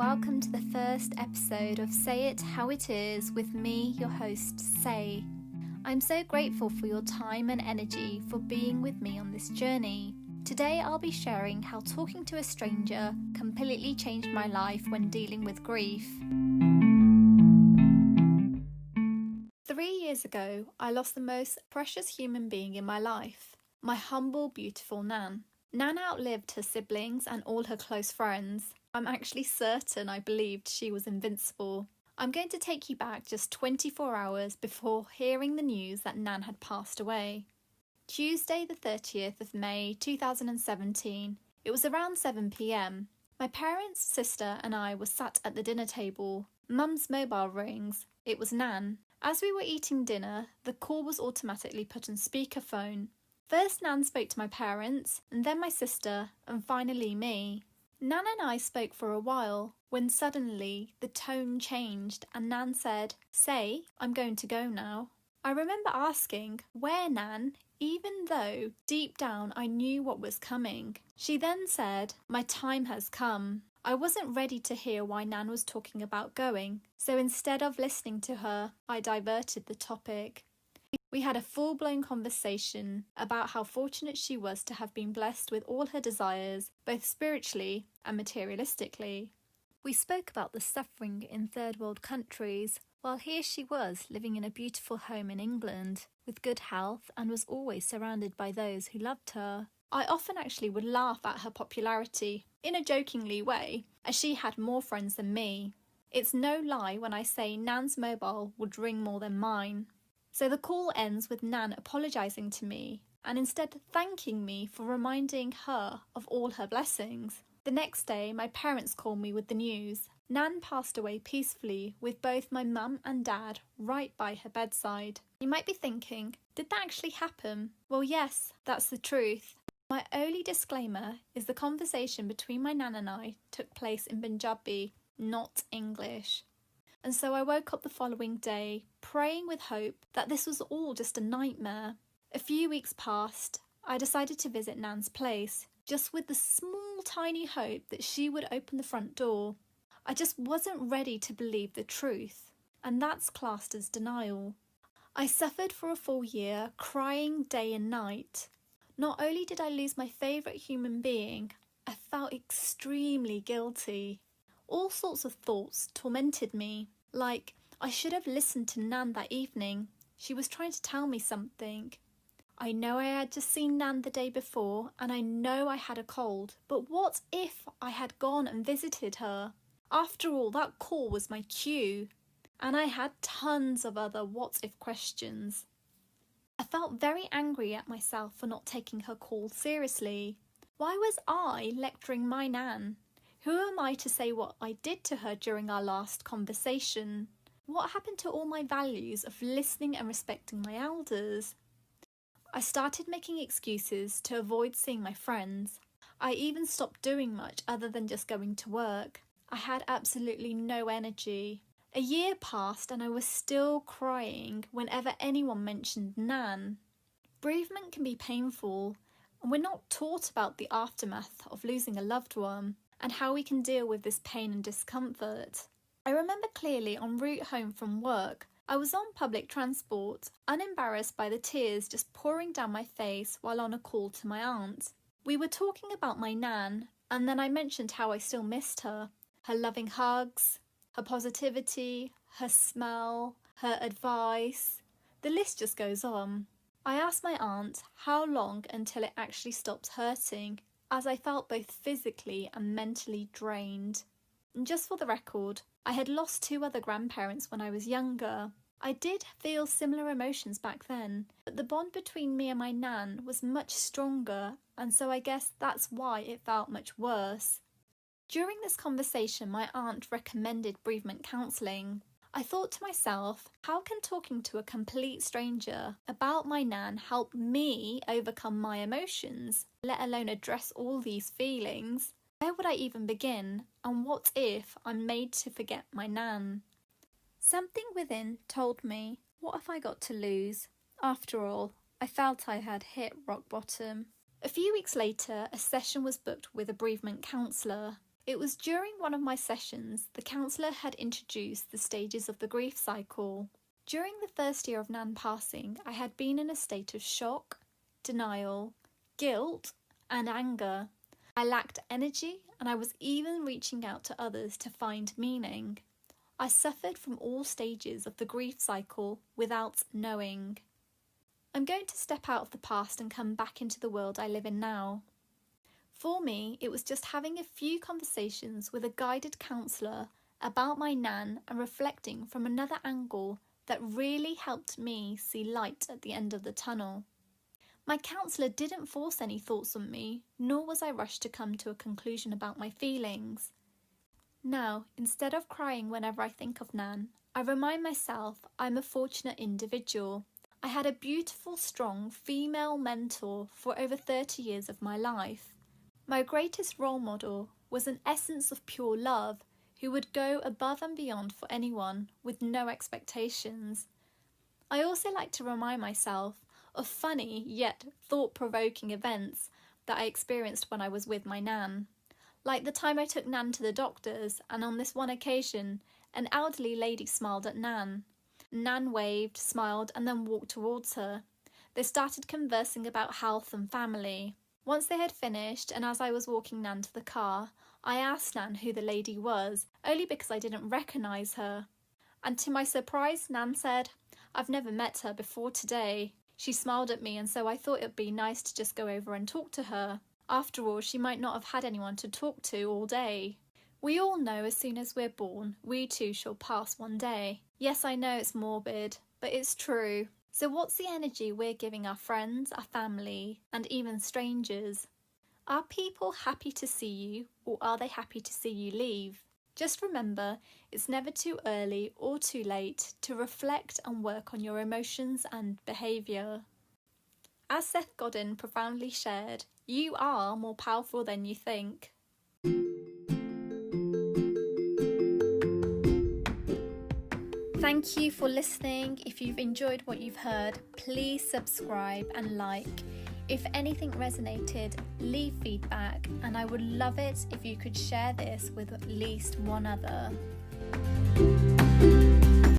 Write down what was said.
welcome to the first episode of Say It How It Is with me, your host, Say. I'm so grateful for your time and energy for being with me on this journey. Today I'll be sharing how talking to a stranger completely changed my life when dealing with grief. 3 years ago, I lost the most precious human being in my life, my humble, beautiful Nan. Nan outlived her siblings and all her close friends. I'm actually certain I believed she was invincible. I'm going to take you back just 24 hours before hearing the news that Nan had passed away. Tuesday the 30th of May 2017. It was around 7 p.m. My parents, sister and I were sat at the dinner table. Mum's mobile rings. It was Nan. As we were eating dinner, the call was automatically put on speakerphone. First Nan spoke to my parents, and then my sister, and finally me. Nan and I spoke for a while, when suddenly the tone changed and Nan said, "Say, I'm going to go now." I remember asking, "Where, Nan?" even though deep down I knew what was coming. She then said, "My time has come." I wasn't ready to hear why Nan was talking about going, so instead of listening to her, I diverted the topic. We had a full-blown conversation about how fortunate she was to have been blessed with all her desires, both spiritually and materialistically. We spoke about the suffering in third world countries, while here she was living in a beautiful home in England, with good health and was always surrounded by those who loved her. I often actually would laugh at her popularity, in a jokingly way, as she had more friends than me. It's no lie when I say Nan's mobile would ring more than mine. So the call ends with Nan apologising to me and instead thanking me for reminding her of all her blessings. The next day, my parents called me with the news. Nan passed away peacefully with both my mum and dad right by her bedside. You might be thinking, did that actually happen? Well, yes, that's the truth. My only disclaimer is the conversation between my Nan and I took place in Punjabi, not English. And so I woke up the following day, praying with hope that this was all just a nightmare. A few weeks passed. I decided to visit Nan's place, just with the small tiny hope that she would open the front door. I just wasn't ready to believe the truth, and that's classed as denial. I suffered for a full year, crying day and night. Not only did I lose my favourite human being, I felt extremely guilty. All sorts of thoughts tormented me, like I should have listened to Nan that evening. She was trying to tell me something. I know I had just seen Nan the day before, and I know I had a cold, but what if I had gone and visited her? After all, that call was my cue, and I had tons of other what-if questions. I felt very angry at myself for not taking her call seriously. Why was I lecturing my Nan? Who am I to say what I did to her during our last conversation? What happened to all my values of listening and respecting my elders? I started making excuses to avoid seeing my friends. I even stopped doing much other than just going to work. I had absolutely no energy. A year passed and I was still crying whenever anyone mentioned Nan. Bereavement can be painful, and we're not taught about the aftermath of losing a loved one and how we can deal with this pain and discomfort. I remember clearly on route home from work, I was on public transport, unembarrassed by the tears just pouring down my face while on a call to my aunt. We were talking about my Nan, and then I mentioned how I still missed her loving hugs, her positivity, her smell, her advice. The list just goes on. I asked my aunt how long until it actually stops hurting, as I felt both physically and mentally drained. And just for the record, I had lost 2 other grandparents when I was younger. I did feel similar emotions back then, but the bond between me and my Nan was much stronger, and so I guess that's why it felt much worse. During this conversation, my aunt recommended bereavement counselling. I thought to myself, how can talking to a complete stranger about my Nan help me overcome my emotions, let alone address all these feelings? Where would I even begin? And what if I'm made to forget my Nan? Something within told me, what have I got to lose? After all, I felt I had hit rock bottom. A few weeks later, a session was booked with a bereavement counsellor. It was during one of my sessions the counsellor had introduced the stages of the grief cycle. During the first year of Nan passing, I had been in a state of shock, denial, guilt, and anger. I lacked energy, and I was even reaching out to others to find meaning. I suffered from all stages of the grief cycle without knowing. I'm going to step out of the past and come back into the world I live in now. For me, it was just having a few conversations with a guided counsellor about my Nan and reflecting from another angle that really helped me see light at the end of the tunnel. My counsellor didn't force any thoughts on me, nor was I rushed to come to a conclusion about my feelings. Now, instead of crying whenever I think of Nan, I remind myself I'm a fortunate individual. I had a beautiful, strong female mentor for over 30 years of my life. My greatest role model was an essence of pure love who would go above and beyond for anyone with no expectations. I also like to remind myself of funny yet thought-provoking events that I experienced when I was with my Nan. Like the time I took Nan to the doctors, and on this one occasion, an elderly lady smiled at Nan. Nan waved, smiled, and then walked towards her. They started conversing about health and family. Once they had finished, and as I was walking Nan to the car, I asked Nan who the lady was, only because I didn't recognise her. And to my surprise, Nan said, "I've never met her before today." She smiled at me, and so I thought it'd be nice to just go over and talk to her. After all, she might not have had anyone to talk to all day. We all know as soon as we're born, we too shall pass one day. Yes, I know it's morbid, but it's true. So what's the energy we're giving our friends, our family, and even strangers? Are people happy to see you, or are they happy to see you leave? Just remember, it's never too early or too late to reflect and work on your emotions and behaviour. As Seth Godin profoundly shared, you are more powerful than you think. Thank you for listening. If you've enjoyed what you've heard, please subscribe and like. If anything resonated, leave feedback, and I would love it if you could share this with at least one other.